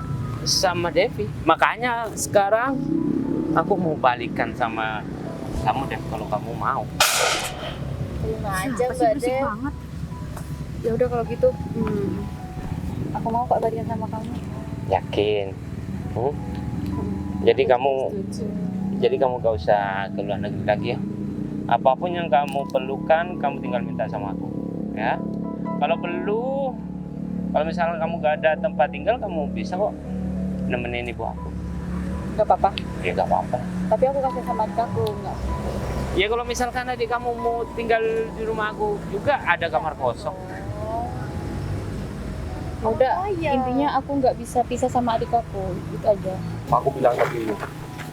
sama Devi. Makanya sekarang aku mau balikan sama kamu Dev kalau kamu mau. Terima aja Apa sih Mbak berisik Dev. banget? Ya udah kalau gitu, aku mau kok balikan sama kamu. Yakin? Jadi kamu gak usah ke luar negeri lagi ya. Apapun yang kamu perlukan, kamu tinggal minta sama aku, ya. Kalau misalnya kamu gak ada tempat tinggal, kamu bisa kok nemenin ibu aku. Gak apa-apa. Ya gak apa-apa. Tapi aku kasih sama adik aku, nggak. Ya kalau misalkan adik kamu mau tinggal di rumah aku juga ada kamar kosong. Ya udah, Oh, iya. intinya aku nggak bisa pisah sama adik aku, itu aja. Aku bilang tadi,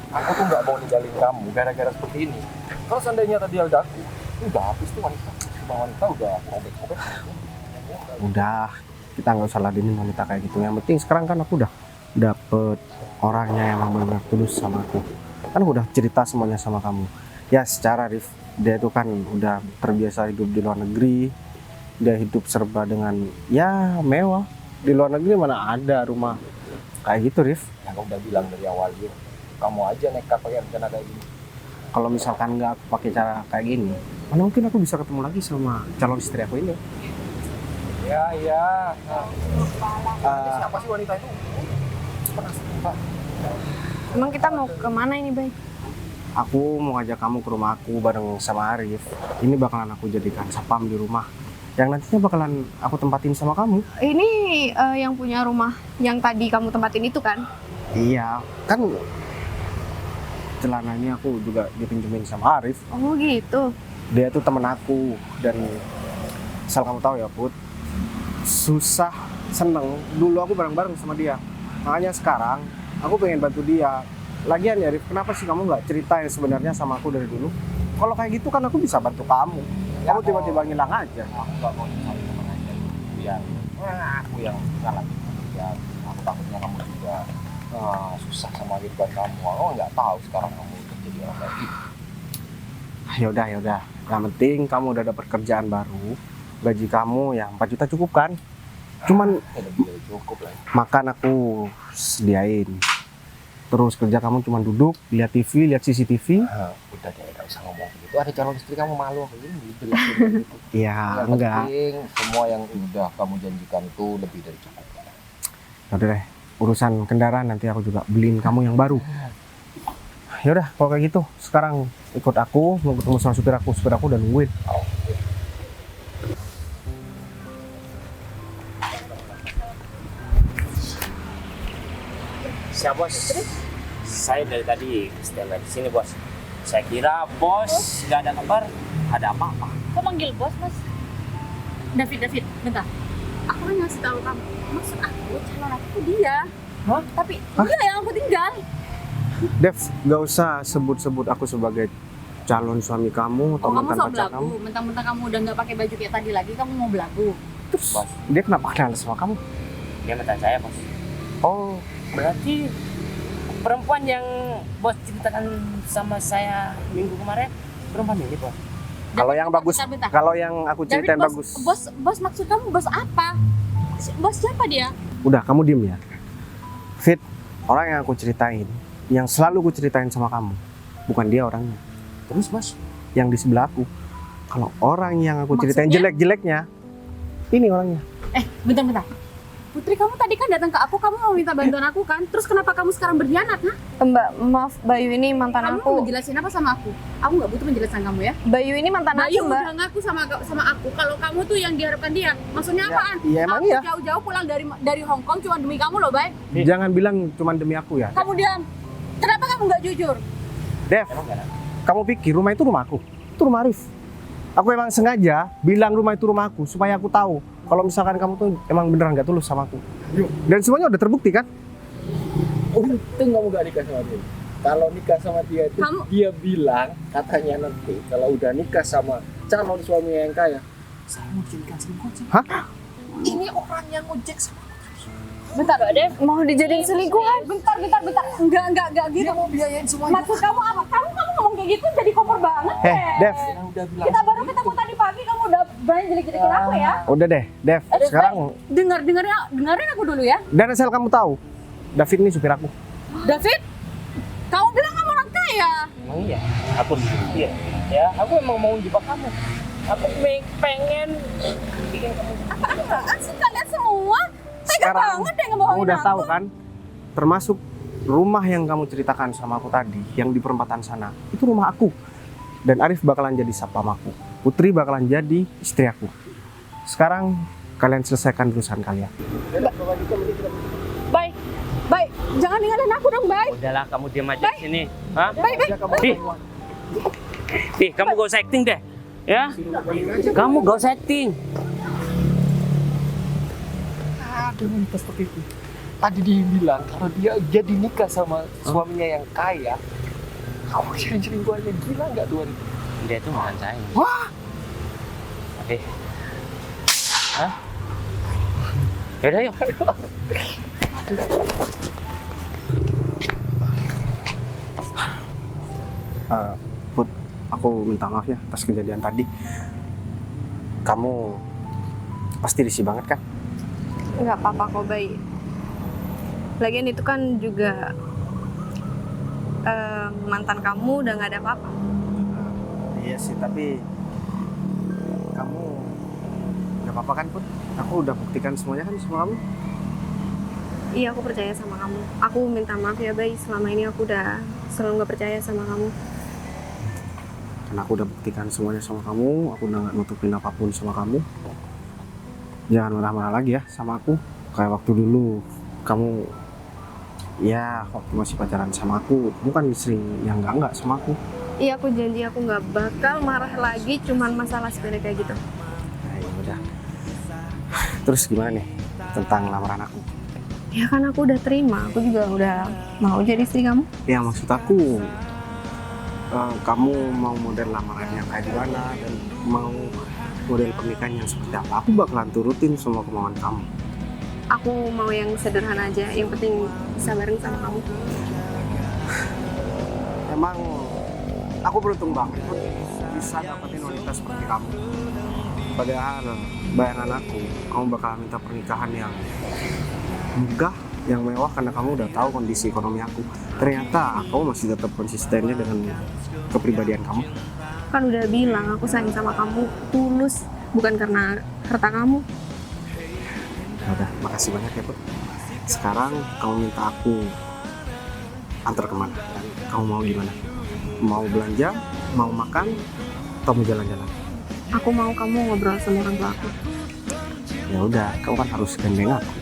aku tuh nggak mau ninggalin kamu gara-gara seperti ini. Kalau seandainya tadi ada aku, udah habis tuh wanita. Semua wanita udah robek-robek. Udah, kita nggak usah ladenin wanita kayak gitu. Yang penting sekarang kan aku udah dapet orangnya yang benar-benar tulus sama aku. Kan aku udah cerita semuanya sama kamu. Ya secara Rif, dia itu kan udah terbiasa hidup di luar negeri. Dia hidup serba dengan ya mewah. Di luar negeri mana ada rumah kayak gitu, Rif. Ya aku udah bilang dari awal gitu. Kamu aja nekat pakai rencana kayak gini. Kalau misalkan nggak aku pakai cara kayak gini, mana mungkin aku bisa ketemu lagi sama calon istri aku ini. Ya. Siapa sih wanita itu? Penasaran, Pak. Emang kita mau kemana ini, Bay? Aku mau ngajak kamu ke rumah aku bareng sama Arif. Ini bakalan aku jadikan sapam di rumah. Yang nantinya bakalan aku tempatin sama kamu. Ini yang punya rumah yang tadi kamu tempatin itu kan? Iya, kan celana ini aku juga dipinjemin sama Arif. Oh gitu. Dia tuh temen aku, dan asal kamu tahu ya Put, susah seneng dulu aku bareng-bareng sama dia. Makanya sekarang aku pengen bantu dia. Lagian ya Arif, kenapa sih kamu nggak cerita yang sebenarnya sama aku dari dulu? Kalau kayak gitu kan aku bisa bantu kamu. Kamu tiba-tiba ngilang aja. Aku nggak mau cari teman aja. Biar aku yang salah. Ya, aku takutnya kamu juga susah sama kehidupan kamu. Aku nggak tahu sekarang kamu jadi orang kayak gitu. Ya udah. Yang penting kamu udah dapat kerjaan baru. Gaji kamu yang 4 juta cukup kan? Cuman Lebih dari cukup lah. makan aku sediain. Terus kerja kamu cuma duduk, lihat TV, lihat CCTV. Udah deh, nggak usah ngomong gitu. Ada calon istri kamu malu aku ini jelasin gitu. Iya, Yang enggak. penting semua yang udah kamu janjikan itu lebih dari cukup. Yaudah deh, urusan kendaraan nanti aku juga beliin kamu yang baru. Yaudah, kalau kayak gitu, sekarang ikut aku, mau ketemu sama supir aku udah nungguin. Siap bos. Saya dari tadi standby di sini bos. Saya kira bos nggak ada kabar, ada apa-apa. Kok manggil bos, Mas? David, bentar. Aku kan ngasih tahu kamu. Maksud aku, calon aku tuh dia. Hah? Tapi Hah? dia yang aku tinggal. Dev, gak usah sebut-sebut aku sebagai calon suami kamu atau Oh, kamu mantan sok pacar belagu. kamu. Mentang-mentang kamu udah nggak pakai baju kayak tadi lagi, kamu mau belagu. Terus dia kenapa kenal sama kamu? Dia mantan saya bos. Oh, Berarti perempuan yang bos ceritakan sama saya minggu kemarin perempuan ini bos. kalau yang bagus, Bentar. kalau yang aku David, ceritain bagus. Bos maksud kamu bos apa? Bos siapa dia? Udah, kamu diem ya. Fit, orang yang aku ceritain, yang selalu aku ceritain sama kamu, bukan dia orangnya. Terus mas, Yang di sebelah aku. Kalau orang yang aku ceritain Maksudnya? jelek-jeleknya, ini orangnya. Bentar. Putri, kamu tadi kan datang ke aku, kamu mau minta bantuan aku kan? Terus kenapa kamu sekarang berkhianat, nah? Mbak, maaf, Bayu ini mantan Kamu mau aku. menjelasin apa sama aku? Aku nggak butuh penjelasan kamu ya. Bayu ini mantan Bayu aku, Mbak. udah ngaku sama aku kalau kamu tuh yang diharapkan dia. Maksudnya apaan? Iya, emang Aku iya. jauh-jauh pulang dari Hong Kong cuma demi kamu loh, Bay. Jangan bilang cuma demi aku ya. Kamu diam. Kenapa kamu nggak jujur? Dev, kamu pikir rumah itu rumahku? Itu rumah Arif. Aku emang sengaja bilang rumah itu rumahku supaya aku tahu kalau misalkan kamu tuh emang beneran gak tulus sama aku. Dan semuanya udah terbukti kan? untung kamu gak nikah sama dia. Kalau nikah sama dia itu dia bilang katanya nanti kalau udah nikah sama calon suami yang kaya, saya mau jadikan selingkuhan. Hah? Ini orang yang ngojek sama Bentar, Dev. Mau dijadiin selingkuhan? Bentar. Enggak gitu. dia mau biayain semuanya. Maksud kamu apa? Kamu ngomong kayak gitu jadi kompor banget, Dev, Yang udah bilang Kita baru ketemu tadi pagi, kamu udah berani jelek-jelekin aku ya? udah deh, Dev. Sekarang Dengerin aku dulu ya. dan asal kamu tahu, David ini supir aku. David, kamu bilang kamu orang kaya. Emang iya, aku disuruh dia. Ya, aku emang mau jebak kamu. Aku pengen bikin kamu. Apaan sih kalian semua? Tega Sekarang banget deh kamu ngebohongin udah aku. tahu kan, termasuk rumah yang kamu ceritakan sama aku tadi, yang di perempatan sana, itu rumah aku. Dan Arif bakalan jadi satpam aku. Putri bakalan jadi istri aku. Sekarang kalian selesaikan urusan kalian. Baik, jangan ninggalin aku dong, Bay. Udahlah, kamu diam aja di sini. Hah? Baik. Ih, kamu gak usah acting deh. Ya? Kamu gak usah acting. ada wanita seperti itu. Tadi dia bilang kalau dia jadi nikah sama suaminya yang kaya, kamu kirim selingkuhannya, gila nggak tuan? Dia tuh bukan saya. Wah, Tapi, hah? Yaudah yuk. Put, aku minta maaf ya atas kejadian tadi. Kamu pasti risih banget kan? Nggak apa-apa kok, Bay. Lagian itu kan juga mantan kamu udah nggak ada apa-apa. Iya sih, tapi kamu nggak apa-apa kan, Put? Aku udah buktikan semuanya kan sama kamu. Iya, aku percaya sama kamu. Aku minta maaf ya, Bay. Selama ini aku udah selalu nggak percaya sama kamu. Karena aku udah buktikan semuanya sama kamu, aku udah nggak nutupin apapun sama kamu. Jangan marah-marah lagi ya sama aku. Kayak waktu dulu kamu Ya, waktu masih pacaran sama aku, kamu kan istri yang enggak sama aku. Iya, aku janji aku nggak bakal marah lagi cuman masalah sepele kayak gitu. Nah, ya udah. Terus gimana nih tentang lamaran aku? Ya kan aku udah terima, aku juga udah mau jadi istri kamu. Ya maksud aku, kamu mau model lamarannya kayak gimana dan mau model pernikahan yang seperti apa? Aku bakalan turutin semua kemauan kamu. Aku mau yang sederhana aja, yang penting bisa bareng sama kamu. Emang aku beruntung banget Put, bisa dapetin wanita seperti kamu. Padahal bayangan aku, kamu bakal minta pernikahan yang megah, yang mewah karena kamu udah tahu kondisi ekonomi aku. Ternyata kamu masih tetap konsistennya dengan kepribadian kamu. Kan udah bilang aku sayang sama kamu tulus, bukan karena harta kamu. Ya udah, makasih banyak ya Put. Sekarang kamu minta aku antar kemana? Kamu mau gimana? Mau belanja? Mau makan? Atau mau jalan-jalan? Aku mau kamu ngobrol sama orang tua aku. Ya udah, kamu kan harus gandeng aku.